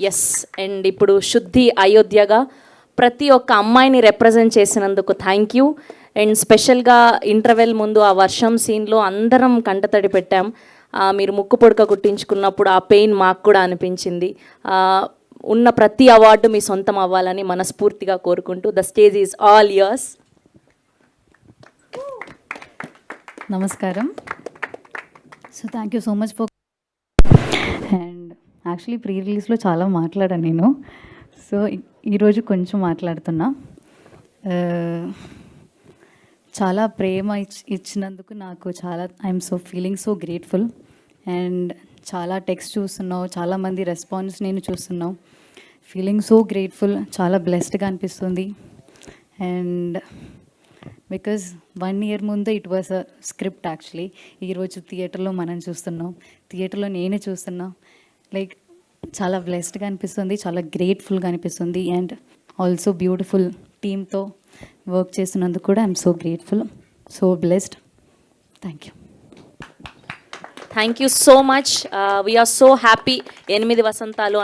Yes, and ఇప్పుడు శుద్ధి అయోధ్యగా ప్రతి ఒక్క అమ్మాయిని రిప్రజెంట్ చేసినందుకు థ్యాంక్ యూ. అండ్ స్పెషల్గా ఇంటర్వెల్ ముందు ఆ వర్షం సీన్లో అందరం కంటతడి పెట్టాం. మీరు ముక్కు పొడక కుట్టించుకున్నప్పుడు ఆ పెయిన్ మాకు కూడా అనిపించింది. ఉన్న ప్రతి అవార్డు మీ సొంతం అవ్వాలని మనస్ఫూర్తిగా కోరుకుంటూ the stage is all yours. నమస్కారం. So thank you so much for and actually pre రిలీజ్లో చాలా మాట్లాడాను నేను. సో ఈరోజు కొంచెం మాట్లాడుతున్నా. చాలా ప్రేమ ఇచ్చినందుకు నాకు చాలా I'm so feeling so grateful. And చాలా టెక్స్ట్ చూస్తున్నావు, చాలామంది రెస్పాన్స్ నేను చూస్తున్నావు. ఫీలింగ్ సో గ్రేట్ఫుల్, చాలా బ్లెస్డ్గా అనిపిస్తుంది. అండ్ బికాజ్ 1 year ముందు it was a script actually. ఈరోజు థియేటర్లో మనం చూస్తున్నాం, థియేటర్లో నేనే చూస్తున్నా. లైక్ చాలా బ్లెస్డ్గా అనిపిస్తుంది, చాలా గ్రేట్ఫుల్గా అనిపిస్తుంది. అండ్ ఆల్సో బ్యూటిఫుల్ టీమ్తో వర్క్ చేస్తున్నందుకు కూడా I'm so grateful, so blessed. Thank you. Thank you so much. We're so happy 8 Vasanthalu